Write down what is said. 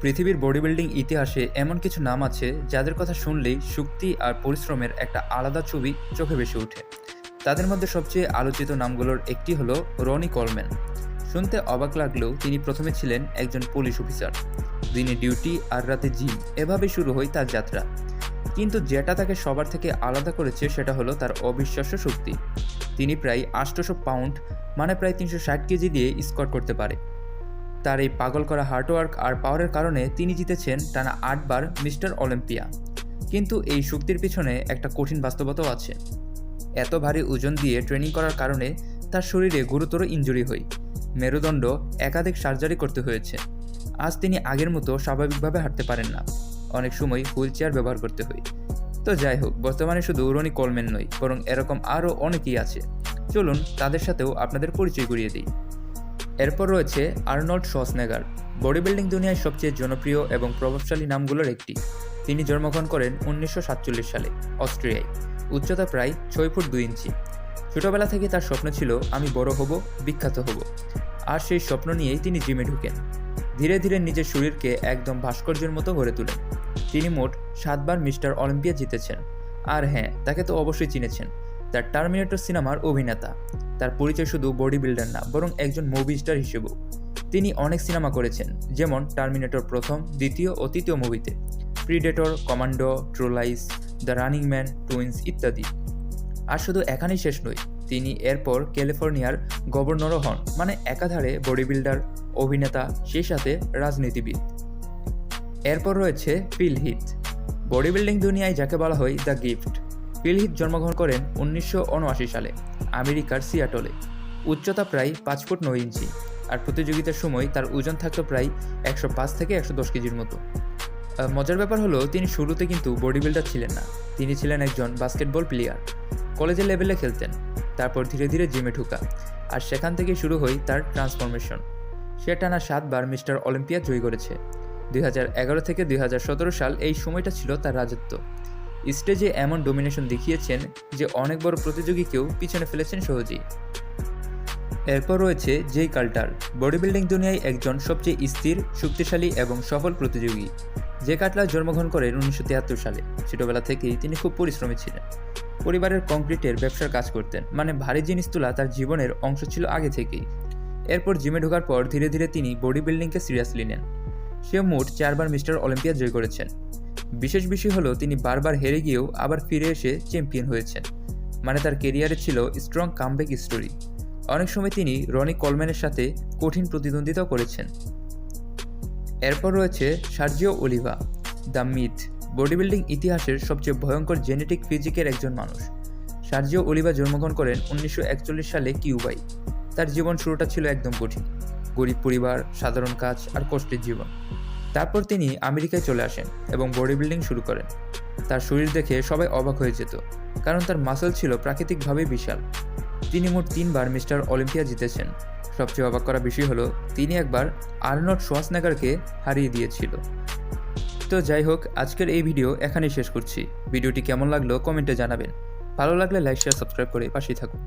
পৃথিবীর body building ইতিহাসে এমন কিছু নাম আছে যাদের কথা শুনলেই শক্তি আর পরিশ্রমের একটা আলাদা ছবি চোখে ভেসে ওঠে। তাদের মধ্যে সবচেয়ে আলোচিত নামগুলোর একটি হলো রনি কলম্যান। শুনতে অবাক লাগলেও তিনি প্রথমে ছিলেন একজন পুলিশ অফিসার। দিনে ডিউটি আর রাতে জিম, এভাবে শুরু হয় তার যাত্রা। কিন্তু যেটা তাকে সবার থেকে আলাদা করেছে সেটা হলো তার অবিশ্বাস্য শক্তি। তিনি প্রায় 800 পাউন্ড মানে প্রায় 360 কেজি দিয়ে স্কোয়াট করতে পারে। তার এই পাগল করা হার্ডওয়ার্ক আর পাওয়ারের কারণে তিনি জিতেছেন টানা 8 বার মিস্টার অলিম্পিয়া। কিন্তু এই শক্তির পিছনে একটা কঠিন বাস্তবতাও আছে। এত ভারী ওজন দিয়ে ট্রেনিং করার কারণে তার শরীরে গুরুতর ইনজুরি হয়। মেরুদণ্ড একাধিক সার্জারি করতে হয়েছে। আজ তিনি আগের মতো স্বাভাবিকভাবে হাঁটতে পারেন না, অনেক সময় হুইল চেয়ার ব্যবহার করতে হয়। তো যাই হোক, বর্তমানে শুধু রনি কলম্যান নয়, বরং এরকম আরও অনেকেই আছে। চলুন তাদের সাথেও আপনাদের পরিচয় করিয়ে দিই। এরপর রয়েছে আর্নল্ড শোয়ার্জনেগার, বডি বিল্ডিং দুনিয়ায় সবচেয়ে জনপ্রিয় এবং প্রভাবশালী নামগুলোর একটি। তিনি জন্মগ্রহণ করেন 1947 সালে অস্ট্রিয়ায়। উচ্চতা প্রায় 6 ফুট 2 ইঞ্চি। ছোটবেলা থেকে তার স্বপ্ন ছিল আমি বড় হব, বিখ্যাত হব। আর সেই স্বপ্ন নিয়েই তিনি জিমে ঢুকেন। ধীরে ধীরে নিজের শরীরকে একদম ভাস্কর্যের মতো গড়ে তোলেন। তিনি মোট 7 বার মিস্টার অলিম্পিয়া জিতেছেন। আর হ্যাঁ, তাকে তো অবশ্যই চিনেছেন, তার টার্মিনেটর সিনেমার অভিনেতা। তার পরিচয় শুধু বডি বিল্ডার না, বরং একজন মুভি স্টার হিসেবেও। তিনি অনেক সিনেমা করেছেন, যেমন টার্মিনেটর প্রথম, দ্বিতীয় ও তৃতীয় মুভিতে, Predator, Commando, True Lies, the Running Man, Twins ইত্যাদি। আর শুধু এখানেই শেষ নয়, তিনি এরপর ক্যালিফোর্নিয়ার গভর্নরও হন, মানে একাধারে বডি বিল্ডার, অভিনেতা, সেই সাথে রাজনীতিবিদ। এরপর রয়েছে ফিল হিথ, বডি বিল্ডিং দুনিয়ায় যাকে বলা হয় দ্য গিফট। ফিল হিথ জন্মগ্রহণ করেন 1979 সালে আমেরিকার সিয়াটলে। উচ্চতা প্রায় 5 ফুট 9 ইঞ্চি। আর প্রতিযোগিতার সময় তার ওজন থাকতো প্রায় 105 থেকে 110 কেজির মতো। মজার ব্যাপার হলো, তিনি শুরুতে কিন্তু বডি বিল্ডার ছিলেন না, তিনি ছিলেন একজন বাস্কেটবল প্লেয়ার। কলেজের লেভেলে খেলতেন, তারপর ধীরে ধীরে জিমে ঢোকা। আর সেখান থেকে শুরু হয় তার ট্রান্সফরমেশন। সে টানা 7 বার মিস্টার অলিম্পিয়া জয়ী করেছে। 2011 থেকে 2017 সাল এই সময়টা ছিল তার রাজত্ব। স্টেজে এমন ডোমিনেশন দেখিয়েছেন যে অনেক বড় প্রতিযোগীকেও পিছনে ফেলেছেন সহজেই। এরপর রয়েছে জেই কার্টার, বডি বিল্ডিং দুনিয়ায় একজন সবচেয়ে স্থির, শক্তিশালী এবং সফল প্রতিযোগী। জে কাটলার জন্মগ্রহণ করেন 1973 সালে। ছোটবেলা থেকেই তিনি খুব পরিশ্রমী ছিলেন। পরিবারের কংক্রিটের ব্যবসার কাজ করতেন, মানে ভারী জিনিস তোলা তার জীবনের অংশ ছিল আগে থেকেই। এরপর জিমে ঢোকার পর ধীরে ধীরে তিনি বডি বিল্ডিংকে সিরিয়াসলি নেন। সে মোট 4 বার মিস্টার অলিম্পিয়া জয় করেছেন। বিশেষ বিষয় হলো, তিনি বারবার হেরে গিয়েও আবার ফিরে এসে চ্যাম্পিয়ন হয়েছেন। মানে তার কেরিয়ারে ছিল স্ট্রং কামব্যাক স্টোরি। অনেক সময় তিনি রনি কলম্যানের সাথে কঠিন প্রতিদ্বন্দ্বিতাও করেছেন। এরপর রয়েছে Sergio Aliva, the myth, body building ইতিহাসের সবচেয়ে ভয়ঙ্কর জেনেটিক ফিজিকের একজন মানুষ। সার্জিও অলিভা জন্মগ্রহণ করেন 1941 সালে কিউবায়। তার জীবন শুরুটা ছিল একদম কঠিন, গরিব পরিবার, সাধারণ কাজ আর কষ্টের জীবন। তারপর তিনি আমেরিকায় চলে আসেন এবং বডি বিল্ডিং শুরু করেন। তার শরীর দেখে সবাই অবাক হয়ে যেত, কারণ তার মাসল ছিল প্রাকৃতিকভাবে বিশাল। তিনি মোট 3 বার মিস্টার অলিম্পিয়া জিতেছেন। সবচেয়ে অবাক করা বিষয় হলো, তিনি একবার আর্নল্ড শোয়ার্জনেগারকে হারিয়ে দিয়েছিল। তো যাই হোক, আজকের এই ভিডিও এখানেই শেষ করছি। ভিডিওটি কেমন লাগলো কমেন্টে জানাবেন। ভালো লাগলে লাইক, শেয়ার, সাবস্ক্রাইব করে পাশেই থাকুন।